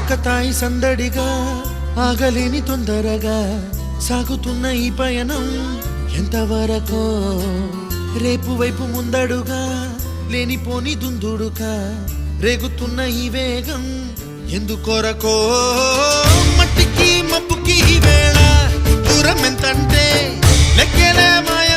ఆకతాయి సందడిగా ఆగలేని తొందరగా సాగుతున్న ఈ పయనం ఎంతవరకో రేపు వైపు ముందడుగా లేనిపోని దుందుడుగా రేగుతున్న ఈ వేగం ఎందుకొరకో మట్టికి మబ్బుకి ఈ వేళ దూరం ఎంతంటే లెక్కలే మాయ